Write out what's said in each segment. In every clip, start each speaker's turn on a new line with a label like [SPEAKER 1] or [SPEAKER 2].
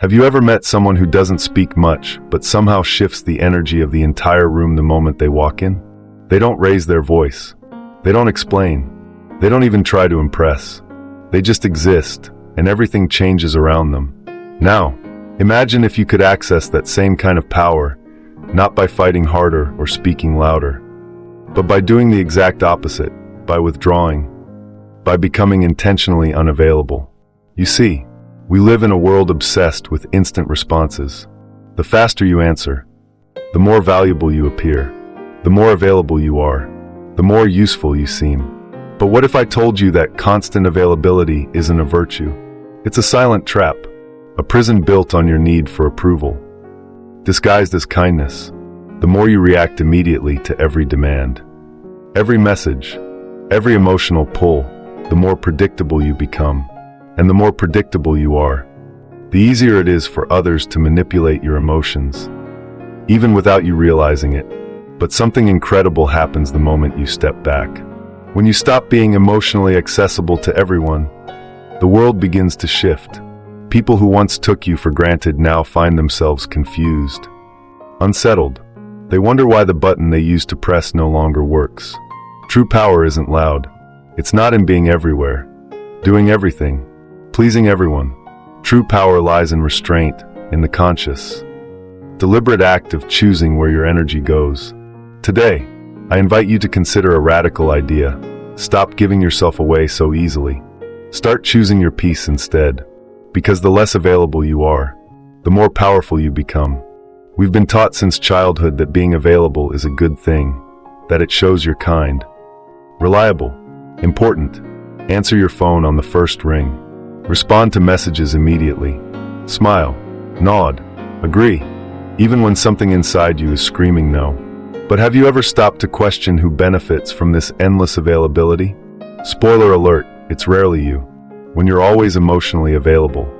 [SPEAKER 1] Have you ever met someone who doesn't speak much, but somehow shifts the energy of the entire room the moment they walk in? They don't raise their voice. They don't explain. They don't even try to impress. They just exist, and everything changes around them. Now, imagine if you could access that same kind of power, not by fighting harder or speaking louder, but by doing the exact opposite, by withdrawing, by becoming intentionally unavailable. You see, we live in a world obsessed with instant responses. The faster you answer, the more valuable you appear, the more available you are, the more useful you seem. But what if I told you that constant availability isn't a virtue? It's a silent trap, a prison built on your need for approval, disguised as kindness. The more you react immediately to every demand, every message, every emotional pull, the more predictable you become. And the more predictable you are, the easier it is for others to manipulate your emotions, even without you realizing it. But something incredible happens the moment you step back. When you stop being emotionally accessible to everyone, the world begins to shift. People who once took you for granted now find themselves confused, unsettled. They wonder why the button they used to press no longer works. True power isn't loud. It's not in being everywhere, doing everything, pleasing everyone. True power lies in restraint, in the conscious, deliberate act of choosing where your energy goes. Today, I invite you to consider a radical idea. Stop giving yourself away so easily. Start choosing your peace instead. Because the less available you are, the more powerful you become. We've been taught since childhood that being available is a good thing, that it shows you're kind, reliable, important. Answer your phone on the first ring. Respond to messages immediately. Smile, nod, agree, even when something inside you is screaming no. But have you ever stopped to question who benefits from this endless availability? Spoiler alert, it's rarely you. When you're always emotionally available,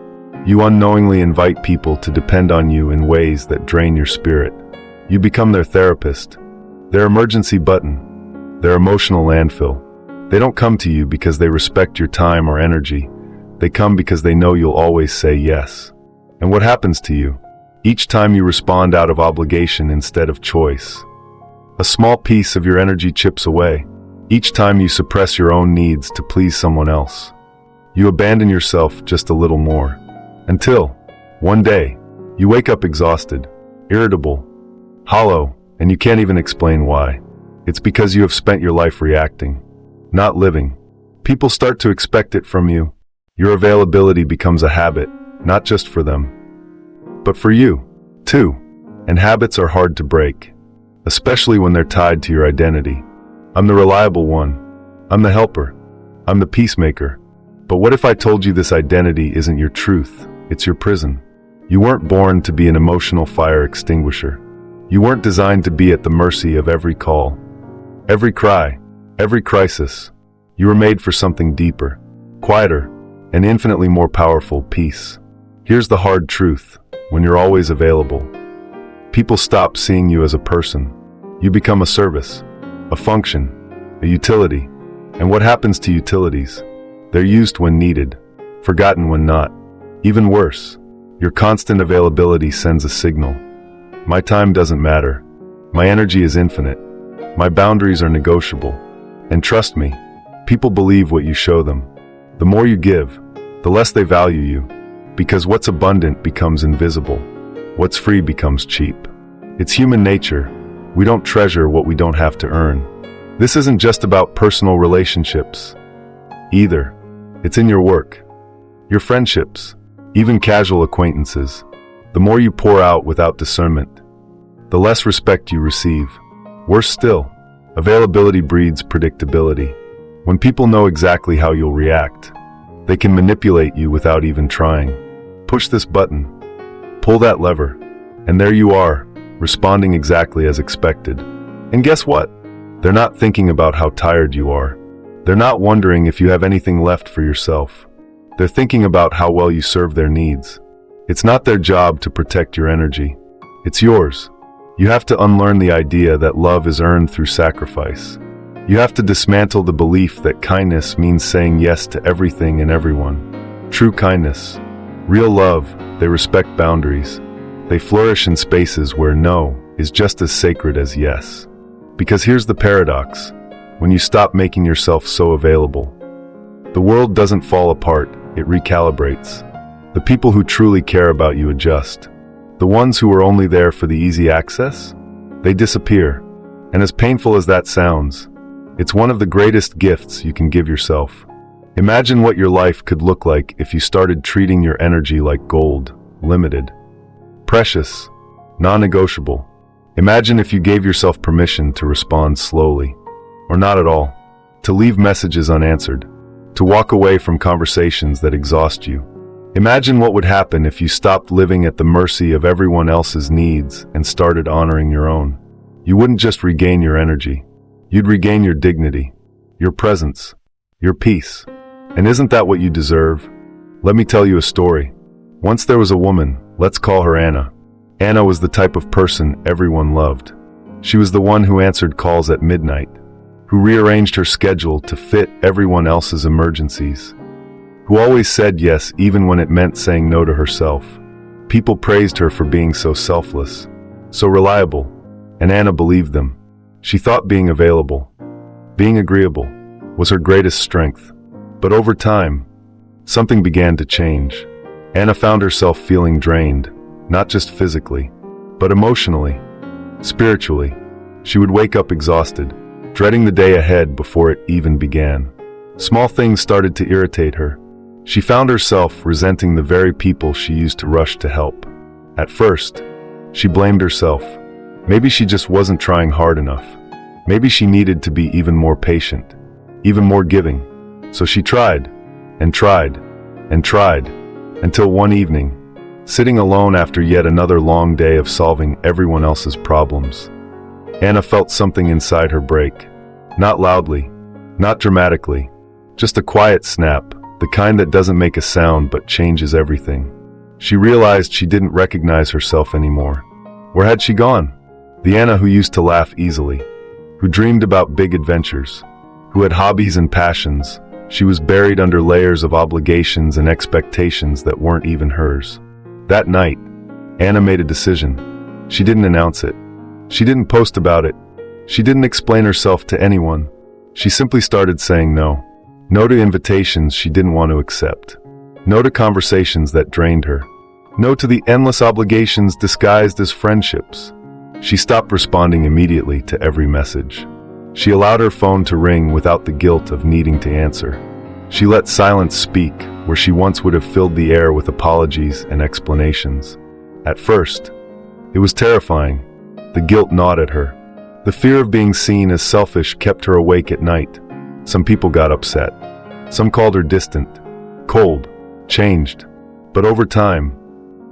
[SPEAKER 1] you unknowingly invite people to depend on you in ways that drain your spirit. You become their therapist, their emergency button, their emotional landfill. They don't come to you because they respect your time or energy. They come because they know you'll always say yes. And what happens to you? Each time you respond out of obligation instead of choice, a small piece of your energy chips away. Each time you suppress your own needs to please someone else, you abandon yourself just a little more. Until, one day, you wake up exhausted, irritable, hollow, and you can't even explain why. It's because you have spent your life reacting, not living. People start to expect it from you. Your availability becomes a habit, not just for them, but for you, too. And habits are hard to break, especially when they're tied to your identity. I'm the reliable one. I'm the helper. I'm the peacemaker. But what if I told you this identity isn't your truth? It's your prison. You weren't born to be an emotional fire extinguisher. You weren't designed to be at the mercy of every call, every cry, every crisis. You were made for something deeper, quieter, and infinitely more powerful: peace. Here's the hard truth. When you're always available, people stop seeing you as a person. You become a service, a function, a utility. And what happens to utilities? They're used when needed, forgotten when not. Even worse, your constant availability sends a signal. My time doesn't matter. My energy is infinite. My boundaries are negotiable. And trust me, people believe what you show them. The more you give, the less they value you, because what's abundant becomes invisible. What's free becomes cheap. It's human nature. We don't treasure what we don't have to earn. This isn't just about personal relationships, either. It's in your work, your friendships, even casual acquaintances. The more you pour out without discernment, the less respect you receive. Worse still, availability breeds predictability. When people know exactly how you'll react, they can manipulate you without even trying. Push this button, pull that lever, and there you are, responding exactly as expected. And guess what? They're not thinking about how tired you are. They're not wondering if you have anything left for yourself. They're thinking about how well you serve their needs. It's not their job to protect your energy. It's yours. You have to unlearn the idea that love is earned through sacrifice. You have to dismantle the belief that kindness means saying yes to everything and everyone. True kindness, real love, They respect boundaries. They flourish in spaces where no is just as sacred as yes. Because here's the paradox. When you stop making yourself so available, the world doesn't fall apart, it recalibrates. The people who truly care about you adjust. The ones who are only there for the easy access, they disappear. And as painful as that sounds, it's one of the greatest gifts you can give yourself. Imagine what your life could look like if you started treating your energy like gold, limited, precious, non-negotiable. Imagine if you gave yourself permission to respond slowly, or not at all, to leave messages unanswered, to walk away from conversations that exhaust you. Imagine what would happen if you stopped living at the mercy of everyone else's needs and started honoring your own. You wouldn't just regain your energy. You'd regain your dignity, your presence, your peace. And isn't that what you deserve? Let me tell you a story. Once there was a woman, let's call her Anna. Anna was the type of person everyone loved. She was the one who answered calls at midnight, who rearranged her schedule to fit everyone else's emergencies, who always said yes even when it meant saying no to herself. People praised her for being so selfless, so reliable, and Anna believed them. She thought being available, being agreeable, was her greatest strength. But over time, something began to change. Anna found herself feeling drained, not just physically, but emotionally, spiritually. She would wake up exhausted, dreading the day ahead before it even began. Small things started to irritate her. She found herself resenting the very people she used to rush to help. At first, she blamed herself. Maybe she just wasn't trying hard enough. Maybe she needed to be even more patient, even more giving. So she tried, and tried, and tried, until one evening, sitting alone after yet another long day of solving everyone else's problems, Anna felt something inside her break. Not loudly, not dramatically, just a quiet snap, the kind that doesn't make a sound but changes everything. She realized she didn't recognize herself anymore. Where had she gone? The Anna who used to laugh easily, who dreamed about big adventures, who had hobbies and passions. She was buried under layers of obligations and expectations that weren't even hers. That night, Anna made a decision. She didn't announce it. She didn't post about it. She didn't explain herself to anyone. She simply started saying no. No to invitations she didn't want to accept. No to conversations that drained her. No to the endless obligations disguised as friendships. She stopped responding immediately to every message. She allowed her phone to ring without the guilt of needing to answer. She let silence speak where she once would have filled the air with apologies and explanations. At first, it was terrifying. The guilt gnawed at her. The fear of being seen as selfish kept her awake at night. Some people got upset. Some called her distant, cold, changed. But over time,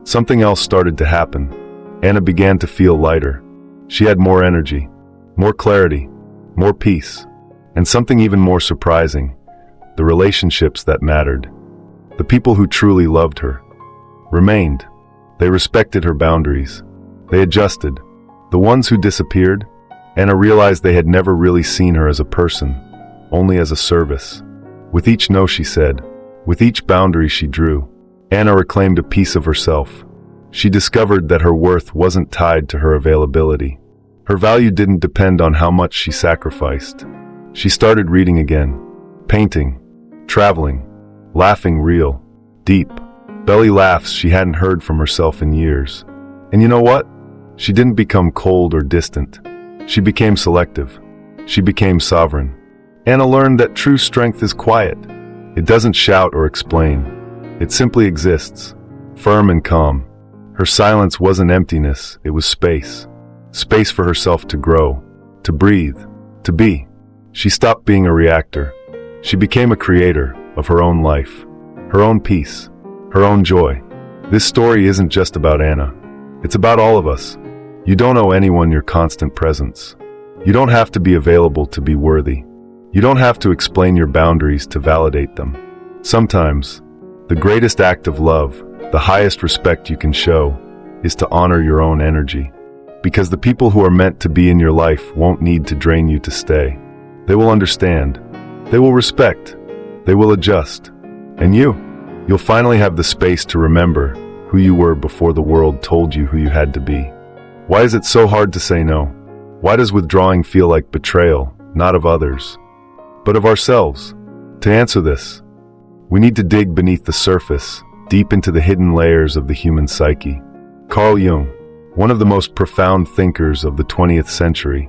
[SPEAKER 1] something else started to happen. Anna began to feel lighter. She had more energy, more clarity, more peace, and something even more surprising, the relationships that mattered. The people who truly loved her remained. They respected her boundaries. They adjusted. The ones who disappeared, Anna realized they had never really seen her as a person, only as a service. With each no she said, with each boundary she drew, Anna reclaimed a piece of herself. She discovered that her worth wasn't tied to her availability. Her value didn't depend on how much she sacrificed. She started reading again, painting, traveling, laughing real, deep, belly laughs she hadn't heard from herself in years. And you know what? She didn't become cold or distant. She became selective. She became sovereign. Anna learned that true strength is quiet. It doesn't shout or explain. It simply exists, firm and calm. Her silence wasn't emptiness, it was space. Space for herself to grow, to breathe, to be. She stopped being a reactor. She became a creator of her own life, her own peace, her own joy. This story isn't just about Anna. It's about all of us. You don't owe anyone your constant presence. You don't have to be available to be worthy. You don't have to explain your boundaries to validate them. Sometimes, the greatest act of love, the highest respect you can show, is to honor your own energy. Because the people who are meant to be in your life won't need to drain you to stay. They will understand. They will respect. They will adjust. And you'll finally have the space to remember who you were before the world told you who you had to be? Why is it so hard to say no? Why does withdrawing feel like betrayal, not of others, but of ourselves? To answer this, we need to dig beneath the surface, deep into the hidden layers of the human psyche. Carl Jung, one of the most profound thinkers of the 20th century,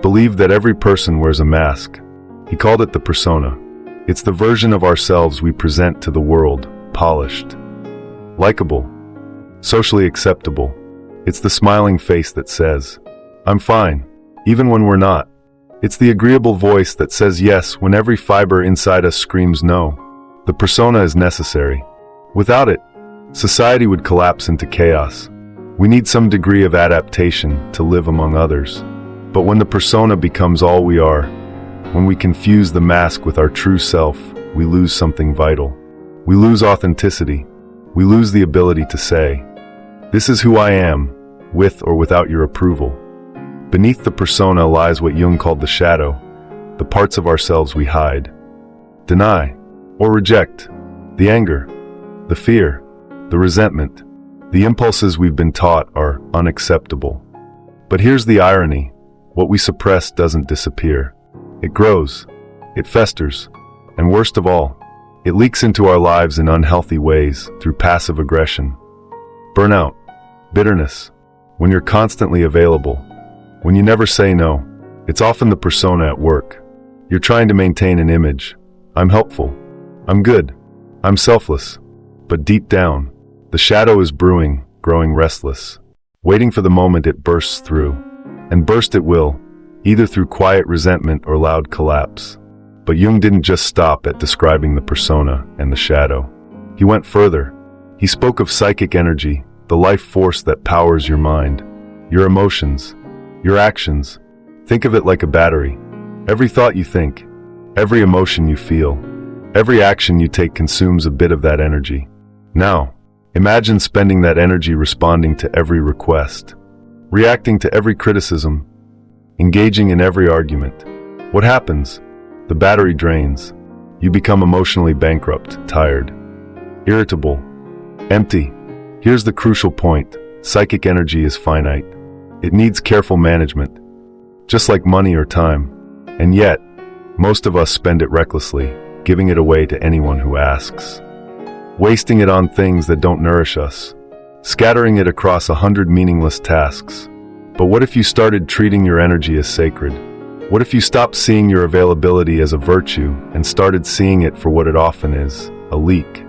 [SPEAKER 1] believed that every person wears a mask. He called it the persona. It's the version of ourselves we present to the world, polished, likable, socially acceptable. It's the smiling face that says, "I'm fine," even when we're not. It's the agreeable voice that says yes when every fiber inside us screams no. The persona is necessary. Without it, society would collapse into chaos. We need some degree of adaptation to live among others. But when the persona becomes all we are, when we confuse the mask with our true self, we lose something vital. We lose authenticity. We lose the ability to say, "This is who I am," with or without your approval. Beneath the persona lies what Jung called the shadow, the parts of ourselves we hide, deny, or reject, the anger, the fear, the resentment, the impulses we've been taught are unacceptable. But here's the irony: what we suppress doesn't disappear. It grows, it festers, and worst of all, it leaks into our lives in unhealthy ways through passive aggression, burnout, bitterness. When you're constantly available, when you never say no, it's often the persona at work. You're trying to maintain an image. I'm helpful. I'm good. I'm selfless. But deep down, the shadow is brewing, growing restless, waiting for the moment it bursts through. And burst it will, either through quiet resentment or loud collapse. But Jung didn't just stop at describing the persona and the shadow. He went further. He spoke of psychic energy, the life force that powers your mind, your emotions, your actions. Think of it like a battery. Every thought you think, every emotion you feel, every action you take consumes a bit of that energy. Now, imagine spending that energy responding to every request, reacting to every criticism, engaging in every argument. What happens? The battery drains. You become emotionally bankrupt, tired, irritable, empty. Here's the crucial point. Psychic energy is finite. It needs careful management, just like money or time. And yet, most of us spend it recklessly, giving it away to anyone who asks, wasting it on things that don't nourish us, scattering it across 100 meaningless tasks. But what if you started treating your energy as sacred? What if you stopped seeing your availability as a virtue and started seeing it for what it often is, a leak?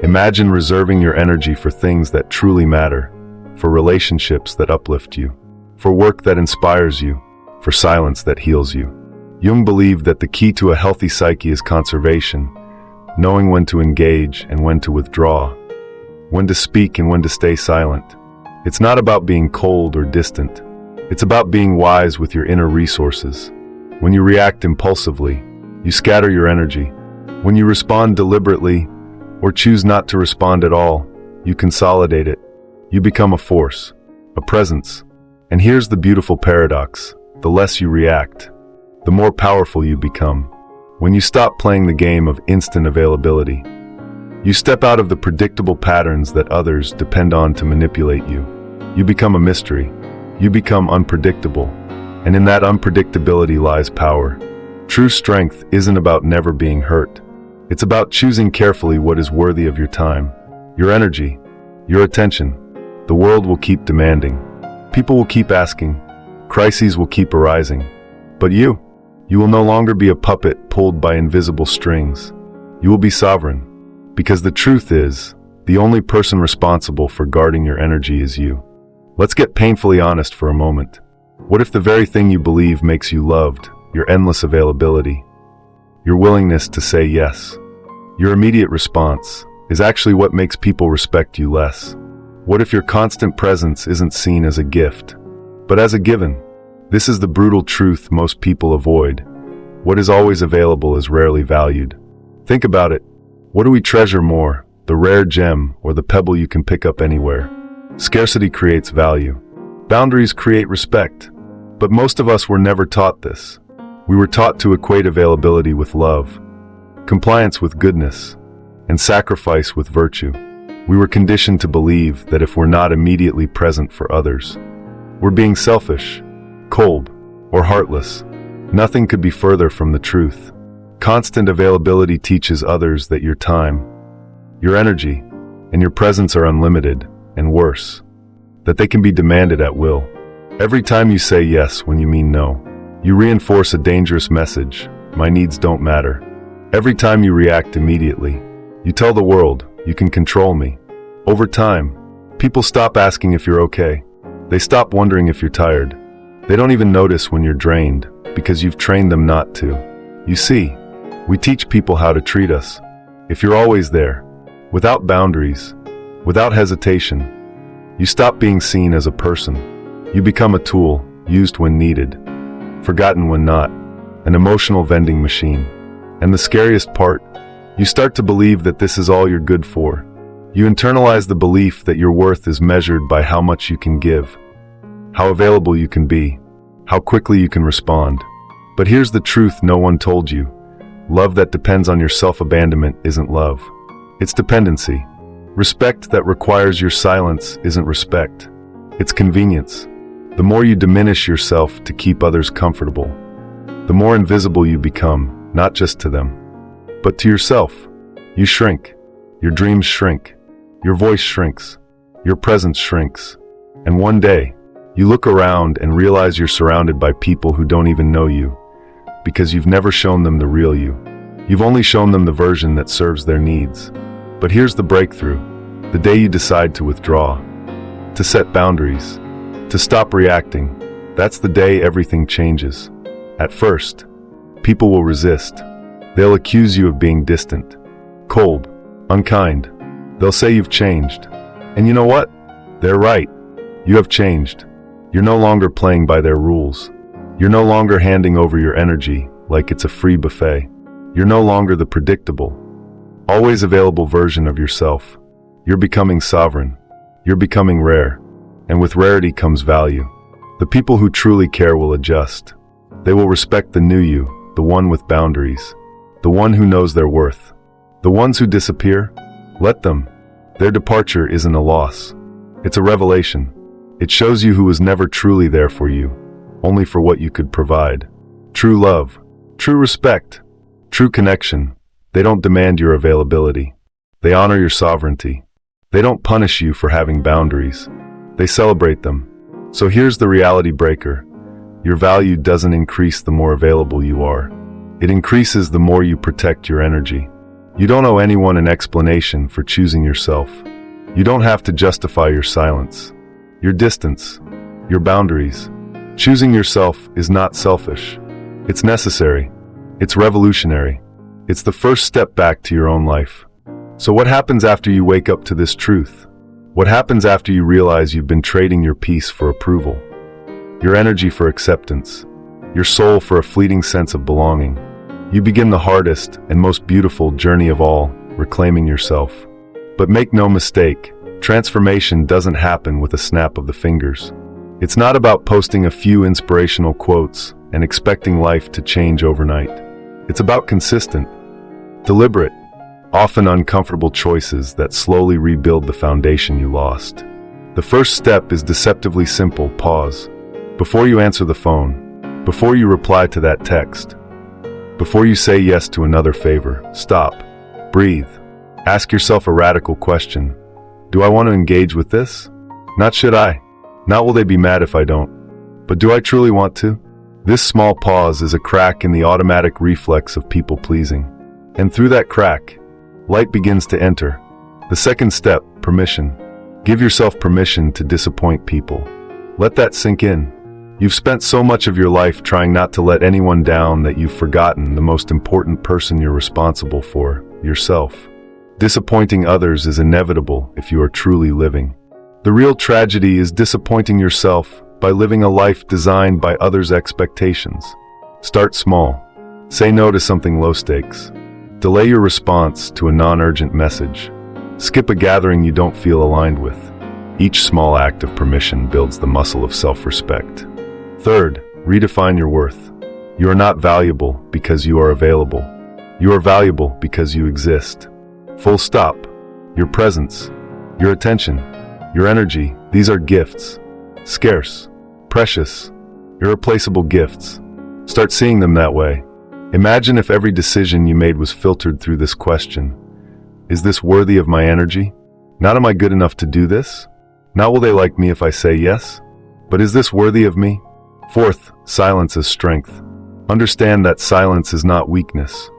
[SPEAKER 1] Imagine reserving your energy for things that truly matter, for relationships that uplift you, for work that inspires you, for silence that heals you. Jung believed that the key to a healthy psyche is conservation, knowing when to engage and when to withdraw, when to speak and when to stay silent. It's not about being cold or distant. It's about being wise with your inner resources. When you react impulsively, you scatter your energy. When you respond deliberately, or choose not to respond at all, you consolidate it. You become a force, a presence. And here's the beautiful paradox: the less you react, the more powerful you become. When you stop playing the game of instant availability, you step out of the predictable patterns that others depend on to manipulate you. You become a mystery. You become unpredictable. And in that unpredictability lies power. True strength isn't about never being hurt. It's about choosing carefully what is worthy of your time, your energy, your attention. The world will keep demanding. People will keep asking. Crises will keep arising. But you will no longer be a puppet pulled by invisible strings. You will be sovereign. Because the truth is, the only person responsible for guarding your energy is you. Let's get painfully honest for a moment. What if the very thing you believe makes you loved, your endless availability, your willingness to say yes, your immediate response, is actually what makes people respect you less? What if your constant presence isn't seen as a gift, but as a given? This is the brutal truth most people avoid. What is always available is rarely valued. Think about it. What do we treasure more, the rare gem or the pebble you can pick up anywhere? Scarcity creates value. Boundaries create respect. But most of us were never taught this. We were taught to equate availability with love, compliance with goodness, and sacrifice with virtue. We were conditioned to believe that if we're not immediately present for others, we're being selfish, cold, or heartless. Nothing could be further from the truth. Constant availability teaches others that your time, your energy, and your presence are unlimited, and worse, that they can be demanded at will. Every time you say yes when you mean no, you reinforce a dangerous message: my needs don't matter. Every time you react immediately, you tell the world, you can control me. Over time, people stop asking if you're okay. They stop wondering if you're tired. They don't even notice when you're drained, because you've trained them not to. You see, we teach people how to treat us. If you're always there, without boundaries, without hesitation, you stop being seen as a person. You become a tool, used when needed, forgotten when not, an emotional vending machine. And the scariest part, you start to believe that this is all you're good for. You internalize the belief that your worth is measured by how much you can give, how available you can be, how quickly you can respond. But here's the truth no one told you. Love that depends on your self-abandonment isn't love. It's dependency. Respect that requires your silence isn't respect. It's convenience. The more you diminish yourself to keep others comfortable, the more invisible you become, not just to them, but to yourself. You shrink. Your dreams shrink. Your voice shrinks. Your presence shrinks. And one day, you look around and realize you're surrounded by people who don't even know you, because you've never shown them the real you. You've only shown them the version that serves their needs. But here's the breakthrough. The day you decide to withdraw, to set boundaries, to stop reacting, that's the day everything changes. At first, people will resist. They'll accuse you of being distant, cold, unkind. They'll say you've changed. And you know what? They're right. You have changed. You're no longer playing by their rules. You're no longer handing over your energy like it's a free buffet. You're no longer the predictable, always available version of yourself. You're becoming sovereign. You're becoming rare. And with rarity comes value. The people who truly care will adjust. They will respect the new you, the one with boundaries, the one who knows their worth. The ones who disappear, let them. Their departure isn't a loss. It's a revelation. It shows you who was never truly there for you, only for what you could provide. True love, true respect, true connection. They don't demand your availability. They honor your sovereignty. They don't punish you for having boundaries. They celebrate them. So here's the reality breaker. Your value doesn't increase the more available you are. It increases the more you protect your energy. You don't owe anyone an explanation for choosing yourself. You don't have to justify your silence, your distance, your boundaries. Choosing yourself is not selfish. It's necessary. It's revolutionary. It's the first step back to your own life. So what happens after you wake up to this truth? What happens after you realize you've been trading your peace for approval, your energy for acceptance, your soul for a fleeting sense of belonging? You begin the hardest and most beautiful journey of all, reclaiming yourself. But make no mistake, transformation doesn't happen with a snap of the fingers. It's not about posting a few inspirational quotes and expecting life to change overnight. It's about consistent, deliberate, often uncomfortable choices that slowly rebuild the foundation you lost. The first step is deceptively simple: pause. Before you answer the phone, before you reply to that text, before you say yes to another favor, stop, breathe. Ask yourself a radical question. Do I want to engage with this? Not should I. Not will they be mad if I don't. But do I truly want to? This small pause is a crack in the automatic reflex of people-pleasing. And through that crack, light begins to enter. The second step, permission. Give yourself permission to disappoint people. Let that sink in. You've spent so much of your life trying not to let anyone down that you've forgotten the most important person you're responsible for, yourself. Disappointing others is inevitable if you are truly living. The real tragedy is disappointing yourself by living a life designed by others' expectations. Start small. Say no to something low stakes. Delay your response to a non-urgent message. Skip a gathering you don't feel aligned with. Each small act of permission builds the muscle of self-respect. Third, redefine your worth. You are not valuable because you are available. You are valuable because you exist. Full stop. Your presence, Your attention, your energy, these are gifts. Scarce, precious, irreplaceable gifts. Start seeing them that way. Imagine if every decision you made was filtered through this question. Is this worthy of my energy? Not am I good enough to do this? Not will they like me if I say yes? But is this worthy of me? Fourth, silence is strength. Understand that silence is not weakness.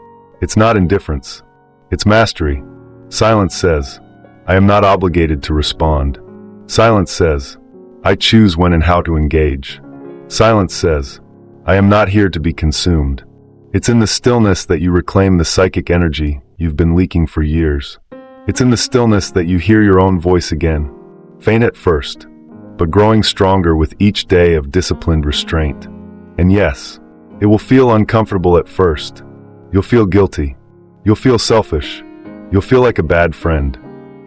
[SPEAKER 1] It's not indifference. It's mastery. Silence says, I am not obligated to respond. Silence says, I choose when and how to engage. Silence says, I am not here to be consumed. It's in the stillness that you reclaim the psychic energy you've been leaking for years. It's in the stillness that you hear your own voice again, faint at first, but growing stronger with each day of disciplined restraint. And yes, it will feel uncomfortable at first. You'll feel guilty. You'll feel selfish. You'll feel like a bad friend,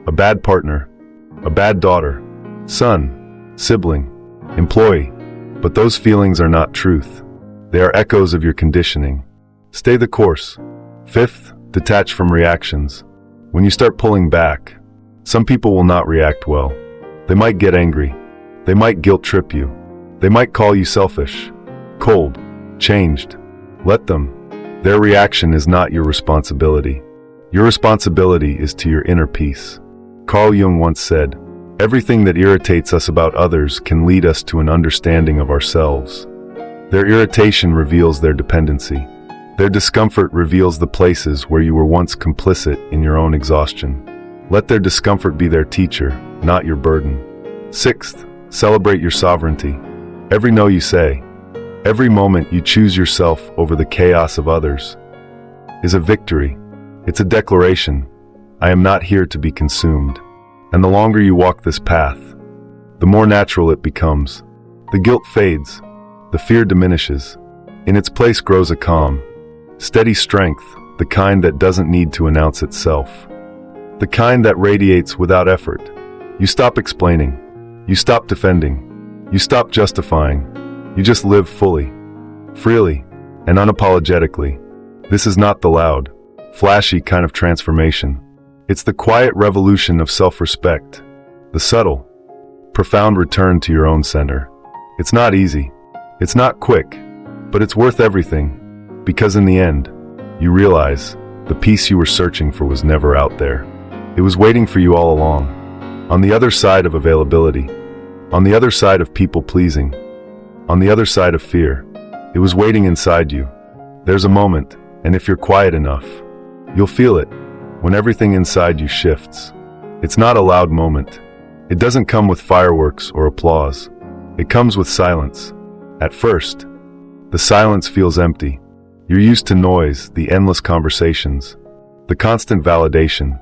[SPEAKER 1] a bad partner, a bad daughter, son, sibling, employee. But those feelings are not truth. They are echoes of your conditioning. Stay the course. Fifth, detach from reactions. When you start pulling back, some people will not react well. They might get angry. They might guilt trip you. They might call you selfish, cold, changed. Let them. Their reaction is not your responsibility. Your responsibility is to your inner peace. Carl Jung once said, everything that irritates us about others can lead us to an understanding of ourselves. Their irritation reveals their dependency. Their discomfort reveals the places where you were once complicit in your own exhaustion. Let their discomfort be their teacher, not your burden. Sixth, celebrate your sovereignty. Every no you say, every moment you choose yourself over the chaos of others, is a victory. It's a declaration. I am not here to be consumed. And the longer you walk this path, the more natural it becomes. The guilt fades. The fear diminishes. In its place grows a calm, steady strength, the kind that doesn't need to announce itself. The kind that radiates without effort. You stop explaining. You stop defending. You stop justifying. You just live fully, freely, and unapologetically. This is not the loud, flashy kind of transformation. It's the quiet revolution of self-respect, the subtle, profound return to your own center. It's not easy. It's not quick, but it's worth everything, because in the end, you realize the peace you were searching for was never out there. It was waiting for you all along, on the other side of availability, on the other side of people-pleasing, on the other side of fear. It was waiting inside you. There's a moment, and if you're quiet enough, you'll feel it, when everything inside you shifts. It's not a loud moment. It doesn't come with fireworks or applause. It comes with silence. At first, the silence feels empty. You're used to noise, the endless conversations, the constant validation,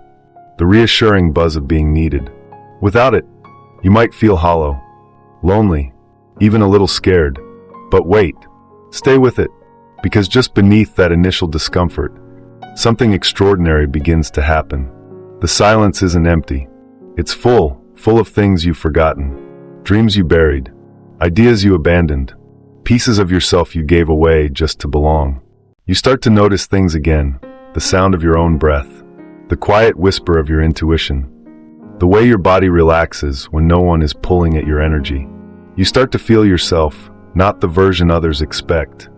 [SPEAKER 1] the reassuring buzz of being needed. Without it, you might feel hollow, lonely, even a little scared. But wait, stay with it, because just beneath that initial discomfort, something extraordinary begins to happen. The silence isn't empty. It's full of things you've forgotten, dreams you buried, ideas you abandoned, pieces of yourself you gave away just to belong. You start to notice things again, the sound of your own breath, the quiet whisper of your intuition, the way your body relaxes when no one is pulling at your energy. You start to feel yourself, not the version others expect,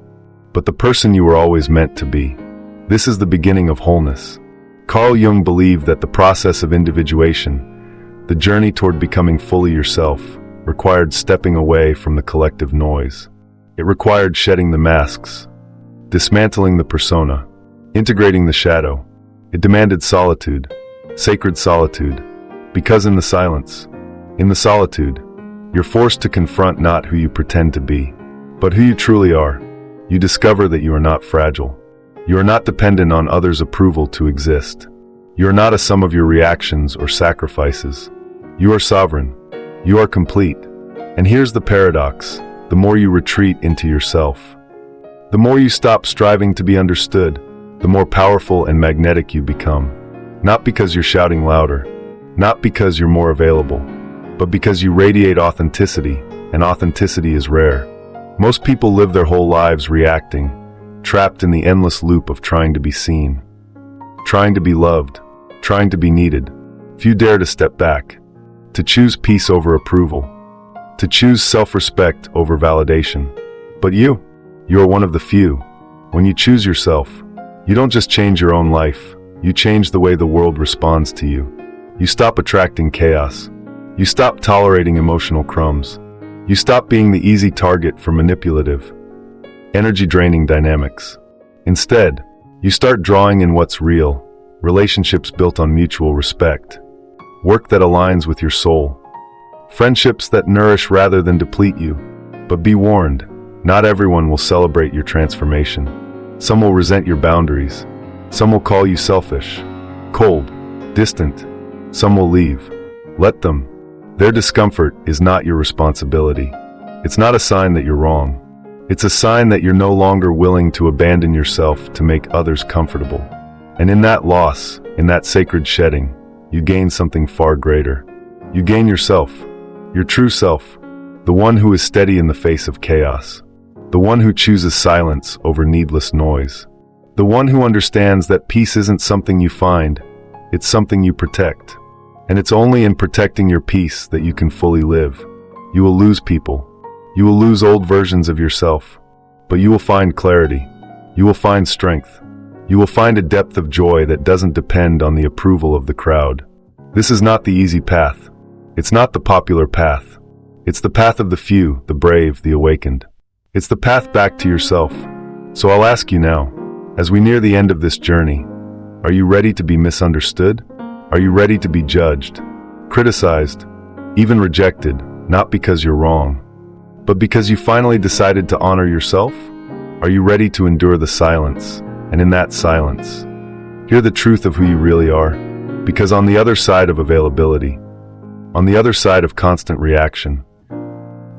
[SPEAKER 1] but the person you were always meant to be. This is the beginning of wholeness. Carl Jung believed that the process of individuation, the journey toward becoming fully yourself, required stepping away from the collective noise. It required shedding the masks, dismantling the persona, integrating the shadow. It demanded solitude, sacred solitude, because in the silence, in the solitude, you're forced to confront not who you pretend to be, but who you truly are. You discover that you are not fragile. You are not dependent on others' approval to exist. You are not a sum of your reactions or sacrifices. You are sovereign. You are complete. And here's the paradox. The more you retreat into yourself, the more you stop striving to be understood, the more powerful and magnetic you become. Not because you're shouting louder, not because you're more available, but because you radiate authenticity, and authenticity is rare. Most people live their whole lives reacting, trapped in the endless loop of trying to be seen, trying to be loved, trying to be needed. Few dare to step back, to choose peace over approval, to choose self-respect over validation. But you are one of the few. When you choose yourself, you don't just change your own life, you change the way the world responds to you. You stop attracting chaos. You stop tolerating emotional crumbs. You stop being the easy target for manipulative, energy-draining dynamics. Instead, you start drawing in what's real, relationships built on mutual respect, work that aligns with your soul, friendships that nourish rather than deplete you. But be warned, not everyone will celebrate your transformation. Some will resent your boundaries. Some will call you selfish, cold, distant. Some will leave. Let them. Their discomfort is not your responsibility. It's not a sign that you're wrong. It's a sign that you're no longer willing to abandon yourself to make others comfortable. And in that loss, in that sacred shedding, you gain something far greater. You gain yourself, your true self, the one who is steady in the face of chaos, the one who chooses silence over needless noise, the one who understands that peace isn't something you find, it's something you protect. And it's only in protecting your peace that you can fully live. You will lose people. You will lose old versions of yourself. But you will find clarity. You will find strength. You will find a depth of joy that doesn't depend on the approval of the crowd. This is not the easy path. It's not the popular path. It's the path of the few, the brave, the awakened. It's the path back to yourself. So I'll ask you now, as we near the end of this journey, are you ready to be misunderstood? Are you ready to be judged, criticized, even rejected, not because you're wrong, but because you finally decided to honor yourself? Are you ready to endure the silence, and in that silence, hear the truth of who you really are? Because on the other side of availability, on the other side of constant reaction,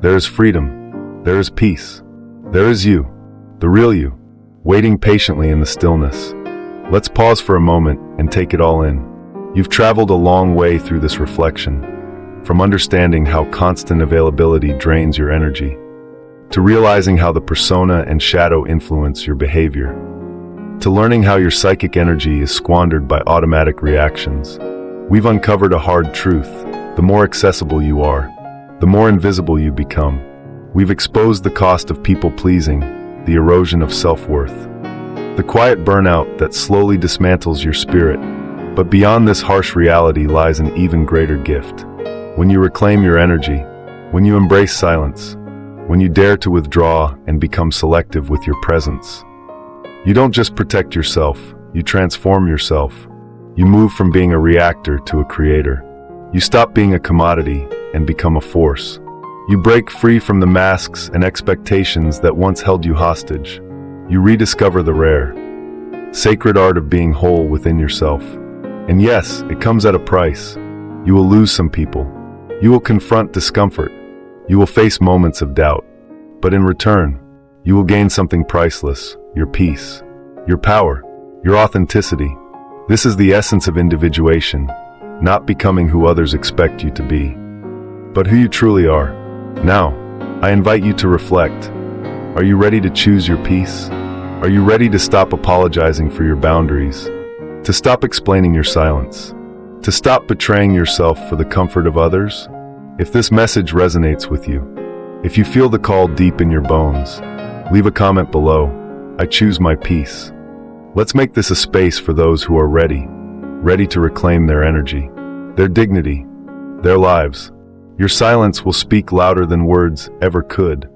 [SPEAKER 1] there is freedom, there is peace, there is you, the real you, waiting patiently in the stillness. Let's pause for a moment and take it all in. You've traveled a long way through this reflection, from understanding how constant availability drains your energy, to realizing how the persona and shadow influence your behavior, to learning how your psychic energy is squandered by automatic reactions. We've uncovered a hard truth. The more accessible you are, the more invisible you become. We've exposed the cost of people-pleasing, the erosion of self-worth, the quiet burnout that slowly dismantles your spirit. But beyond this harsh reality lies an even greater gift. When you reclaim your energy, when you embrace silence, when you dare to withdraw and become selective with your presence, you don't just protect yourself, you transform yourself. You move from being a reactor to a creator. You stop being a commodity and become a force. You break free from the masks and expectations that once held you hostage. You rediscover the rare, sacred art of being whole within yourself. And yes, it comes at a price. You will lose some people. You will confront discomfort. You will face moments of doubt. But in return, you will gain something priceless, your peace, your power, your authenticity. This is the essence of individuation, not becoming who others expect you to be, but who you truly are. Now, I invite you to reflect. Are you ready to choose your peace? Are you ready to stop apologizing for your boundaries? To stop explaining your silence? To stop betraying yourself for the comfort of others? If this message resonates with you, if you feel the call deep in your bones, leave a comment below. I choose my peace. Let's make this a space for those who are ready to reclaim their energy, their dignity, their lives. Your silence will speak louder than words ever could.